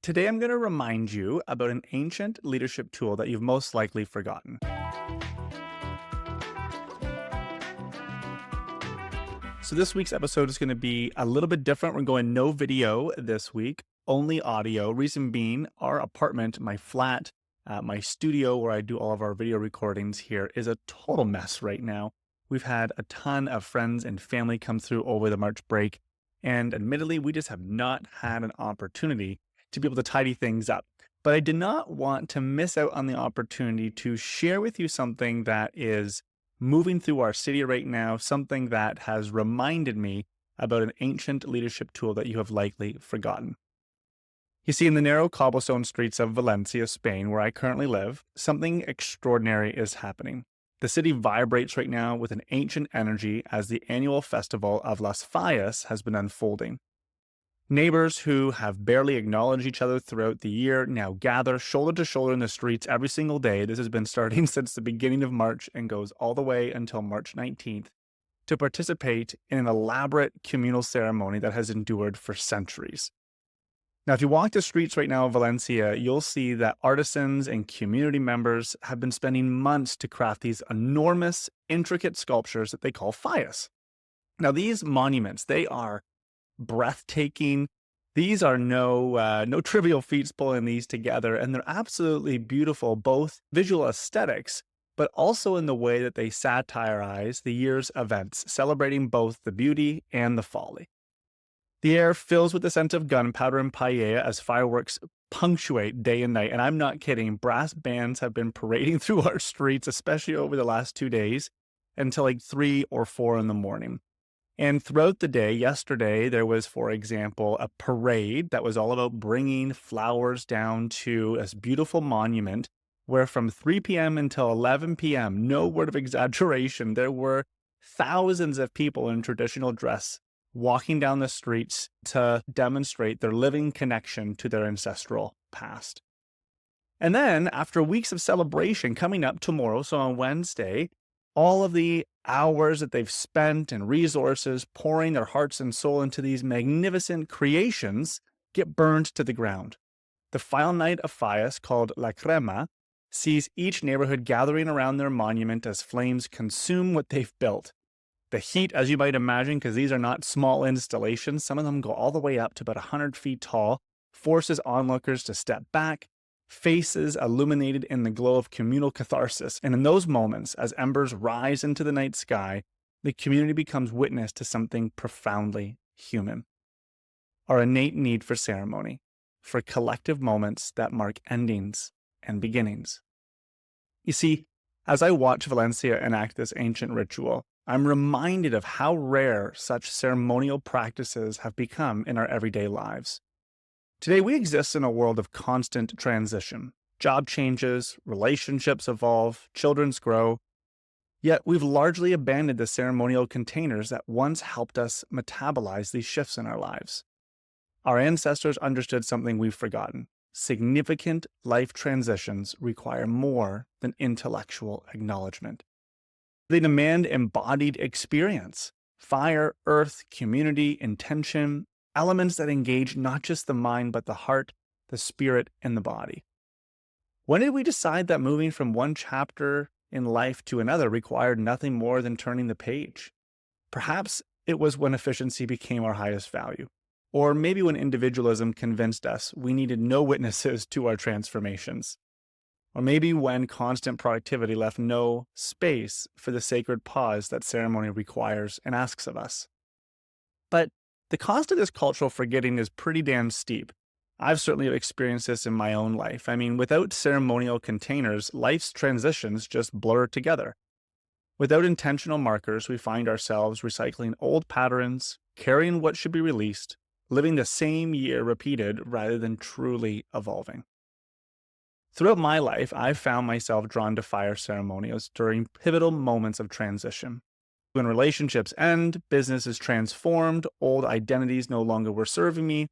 Today, I'm going to remind you about an ancient leadership tool that you've most likely forgotten. So, this week's episode is going to be a little bit different. We're going no video this week, only audio. Reason being, our apartment, my flat, my studio where I do all of our video recordings here is a total mess right now. We've had a ton of friends and family come through over the March break, and admittedly, we just have not had an opportunity to be able to tidy things up. But I did not want to miss out on the opportunity to share with you something that is moving through our city right now, something that has reminded me about an ancient leadership tool that you have likely forgotten. You see, in the narrow cobblestone streets of Valencia, Spain, where I currently live, something extraordinary is happening. The city vibrates right now with an ancient energy as the annual festival of Las Fallas has been unfolding. Neighbors who have barely acknowledged each other throughout the year now gather shoulder to shoulder in the streets every single day. This has been starting since the beginning of March and goes all the way until March 19th to participate in an elaborate communal ceremony that has endured for centuries. Now, if you walk the streets right now of Valencia, you'll see that artisans and community members have been spending months to craft these enormous, intricate sculptures that they call fallas. Now, these monuments, they are breathtaking. These are no trivial feats pulling these together, and they're absolutely beautiful, both visual aesthetics, but also in the way that they satirize the year's events, celebrating both the beauty and the folly. The air fills with the scent of gunpowder and paella as fireworks punctuate day and night, and I'm not kidding. Brass bands have been parading through our streets, especially over the last 2 days, until like 3 or 4 in the morning. And throughout the day, yesterday, there was, for example, a parade that was all about bringing flowers down to this beautiful monument where from 3 p.m. until 11 p.m., no word of exaggeration, there were thousands of people in traditional dress walking down the streets to demonstrate their living connection to their ancestral past. And then, after weeks of celebration coming up tomorrow, so on Wednesday, all of the hours that they've spent and resources pouring their hearts and soul into these magnificent creations get burned to the ground. The final night of Fallas, called La Crema, sees each neighborhood gathering around their monument as flames consume what they've built. The heat, as you might imagine, because these are not small installations, some of them go all the way up to about 100 feet tall, forces onlookers to step back, faces illuminated in the glow of communal catharsis. And in those moments, as embers rise into the night sky, the community becomes witness to something profoundly human. Our innate need for ceremony, for collective moments that mark endings and beginnings. You see, as I watch Valencia enact this ancient ritual, I'm reminded of how rare such ceremonial practices have become in our everyday lives. Today, we exist in a world of constant transition. Job changes, relationships evolve, children grow. Yet, we've largely abandoned the ceremonial containers that once helped us metabolize these shifts in our lives. Our ancestors understood something we've forgotten. Significant life transitions require more than intellectual acknowledgement. They demand embodied experience: fire, earth, community, intention, elements that engage not just the mind, but the heart, the spirit, and the body. When did we decide that moving from one chapter in life to another required nothing more than turning the page? Perhaps it was when efficiency became our highest value. Or maybe when individualism convinced us we needed no witnesses to our transformations. Or maybe when constant productivity left no space for the sacred pause that ceremony requires and asks of us. But the cost of this cultural forgetting is pretty damn steep. I've certainly experienced this in my own life. I mean, without ceremonial containers, life's transitions just blur together. Without intentional markers, we find ourselves recycling old patterns, carrying what should be released, living the same year repeated rather than truly evolving. Throughout my life, I've found myself drawn to fire ceremonials during pivotal moments of transition. When relationships end, business is transformed, old identities no longer were serving me.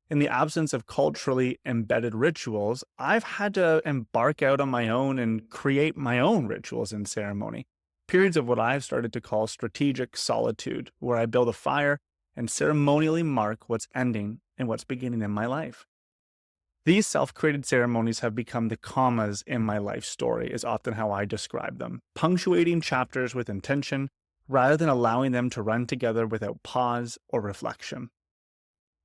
In the absence of culturally embedded rituals, I've had to embark out on my own and create my own rituals and ceremony. Periods of what I've started to call strategic solitude, where I build a fire and ceremonially mark what's ending and what's beginning in my life. These self-created ceremonies have become the commas in my life story, is often how I describe them, punctuating chapters with intention rather than allowing them to run together without pause or reflection.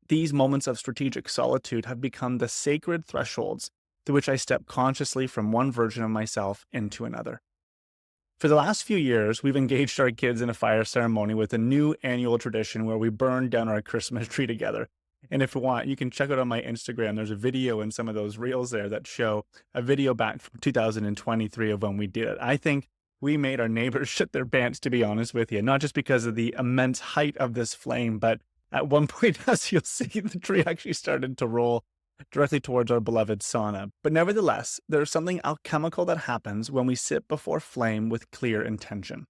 These moments of strategic solitude have become the sacred thresholds through which I step consciously from one version of myself into another. For the last few years, we've engaged our kids in a fire ceremony with a new annual tradition where we burn down our Christmas tree together. And if you want, you can check out on my Instagram. There's a video in some of those reels there that show a video back from 2023 of when we did it. I think we made our neighbors shit their pants, to be honest with you, not just because of the immense height of this flame, but at one point, as you'll see, the tree actually started to roll directly towards our beloved sauna. But nevertheless, there's something alchemical that happens when we sit before flame with clear intention.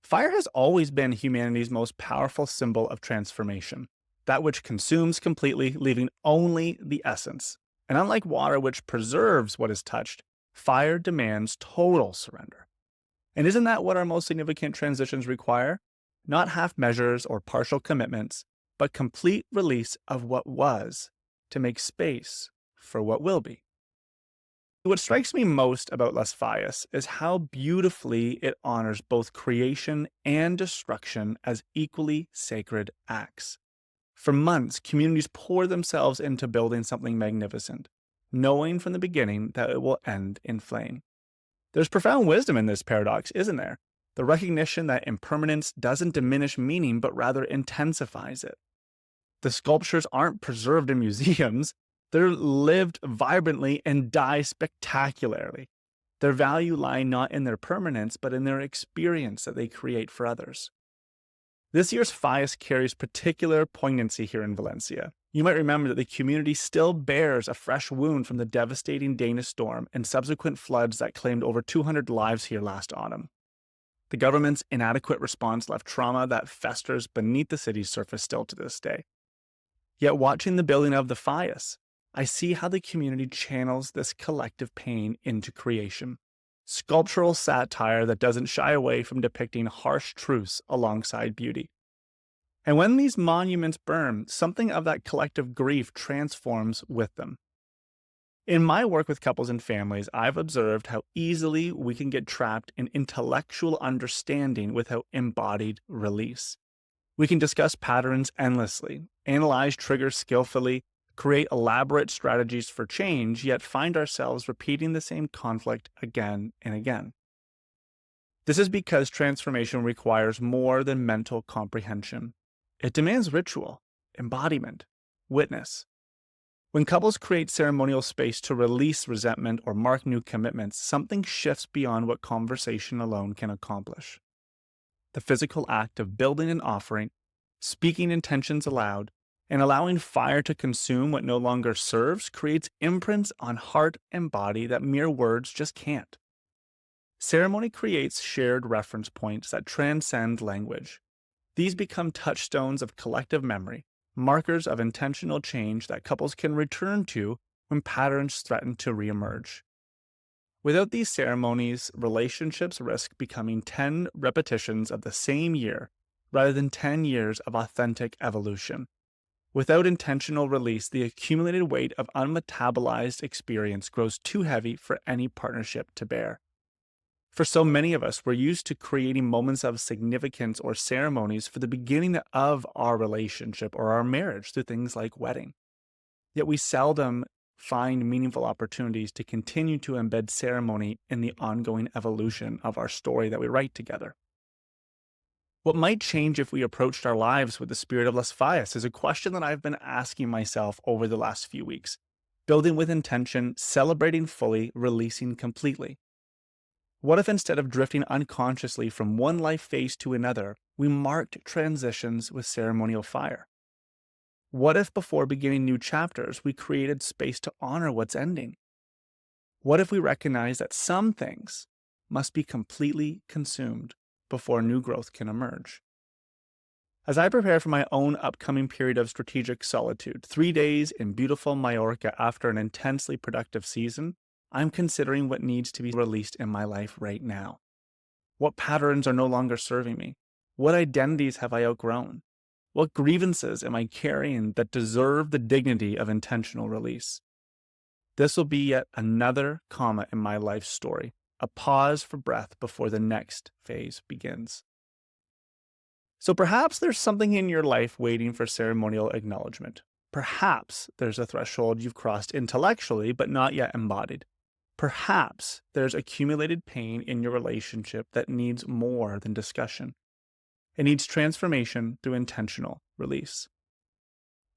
Fire has always been humanity's most powerful symbol of transformation, that which consumes completely, leaving only the essence. And unlike water, which preserves what is touched, fire demands total surrender. And isn't that what our most significant transitions require? Not half measures or partial commitments, but complete release of what was to make space for what will be. What strikes me most about Las Fallas is how beautifully it honors both creation and destruction as equally sacred acts. For months, communities pour themselves into building something magnificent, knowing from the beginning that it will end in flame. There's profound wisdom in this paradox, isn't there? The recognition that impermanence doesn't diminish meaning, but rather intensifies it. The sculptures aren't preserved in museums. They're lived vibrantly and die spectacularly. Their value lies not in their permanence, but in their experience that they create for others. This year's Fallas carries particular poignancy here in Valencia. You might remember that the community still bears a fresh wound from the devastating Danish storm and subsequent floods that claimed over 200 lives here last autumn. The government's inadequate response left trauma that festers beneath the city's surface still to this day. Yet watching the building of the Fallas, I see how the community channels this collective pain into creation. Sculptural satire that doesn't shy away from depicting harsh truths alongside beauty. And when these monuments burn, something of that collective grief transforms with them. In my work with couples and families, I've observed how easily we can get trapped in intellectual understanding without embodied release. We can discuss patterns endlessly, analyze triggers skillfully, create elaborate strategies for change, yet find ourselves repeating the same conflict again and again. This is because transformation requires more than mental comprehension. It demands ritual, embodiment, witness. When couples create ceremonial space to release resentment or mark new commitments, something shifts beyond what conversation alone can accomplish. The physical act of building an offering, speaking intentions aloud, and allowing fire to consume what no longer serves creates imprints on heart and body that mere words just can't. Ceremony creates shared reference points that transcend language. These become touchstones of collective memory, markers of intentional change that couples can return to when patterns threaten to reemerge. Without these ceremonies, relationships risk becoming 10 repetitions of the same year rather than 10 years of authentic evolution. Without intentional release, the accumulated weight of unmetabolized experience grows too heavy for any partnership to bear. For so many of us, we're used to creating moments of significance or ceremonies for the beginning of our relationship or our marriage through things like wedding. Yet we seldom find meaningful opportunities to continue to embed ceremony in the ongoing evolution of our story that we write together. What might change if we approached our lives with the spirit of Las Fallas is a question that I've been asking myself over the last few weeks. Building with intention, celebrating fully, releasing completely. What if instead of drifting unconsciously from one life phase to another, we marked transitions with ceremonial fire? What if before beginning new chapters, we created space to honor what's ending? What if we recognize that some things must be completely consumed before new growth can emerge? As I prepare for my own upcoming period of strategic solitude, 3 days in beautiful Majorca after an intensely productive season, I'm considering what needs to be released in my life right now. What patterns are no longer serving me? What identities have I outgrown? What grievances am I carrying that deserve the dignity of intentional release? This will be yet another comma in my life story, a pause for breath before the next phase begins. So perhaps there's something in your life waiting for ceremonial acknowledgement. Perhaps there's a threshold you've crossed intellectually but not yet embodied. Perhaps there's accumulated pain in your relationship that needs more than discussion. It needs transformation through intentional release.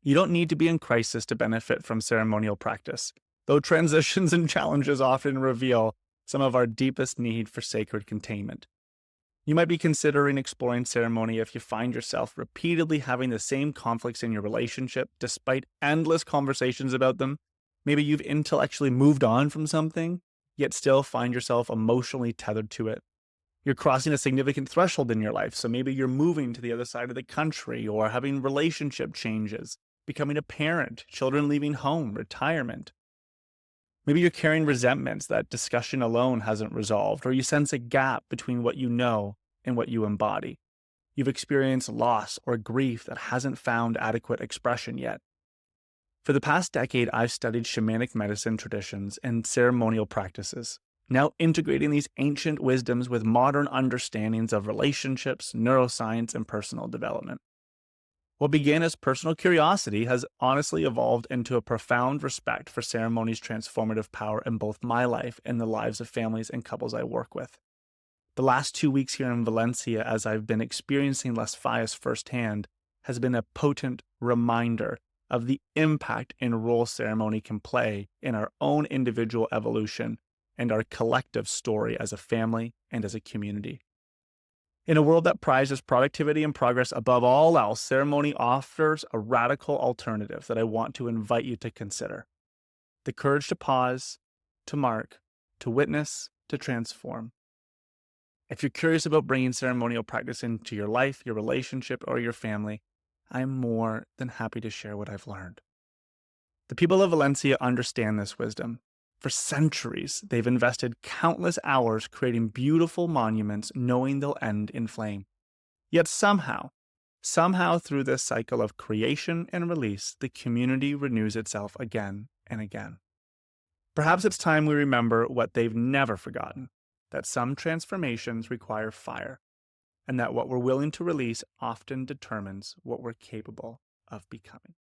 You don't need to be in crisis to benefit from ceremonial practice, though transitions and challenges often reveal some of our deepest need for sacred containment. You might be considering exploring ceremony if you find yourself repeatedly having the same conflicts in your relationship despite endless conversations about them. Maybe you've intellectually moved on from something, yet still find yourself emotionally tethered to it. You're crossing a significant threshold in your life, so maybe you're moving to the other side of the country or having relationship changes, becoming a parent, children leaving home, retirement. Maybe you're carrying resentments that discussion alone hasn't resolved, or you sense a gap between what you know and what you embody. You've experienced loss or grief that hasn't found adequate expression yet. For the past decade, I've studied shamanic medicine traditions and ceremonial practices, now integrating these ancient wisdoms with modern understandings of relationships, neuroscience, and personal development. What began as personal curiosity has honestly evolved into a profound respect for ceremony's transformative power in both my life and the lives of families and couples I work with. The last 2 weeks here in Valencia, as I've been experiencing Las Fallas firsthand, has been a potent reminder of the impact and role ceremony can play in our own individual evolution and our collective story as a family and as a community. In a world that prizes productivity and progress above all else, ceremony offers a radical alternative that I want to invite you to consider. The courage to pause, to mark, to witness, to transform. If you're curious about bringing ceremonial practice into your life, your relationship, or your family, I'm more than happy to share what I've learned. The people of Valencia understand this wisdom. For centuries, they've invested countless hours creating beautiful monuments knowing they'll end in flame. Yet somehow through this cycle of creation and release, the community renews itself again and again. Perhaps it's time we remember what they've never forgotten, that some transformations require fire, and that what we're willing to release often determines what we're capable of becoming.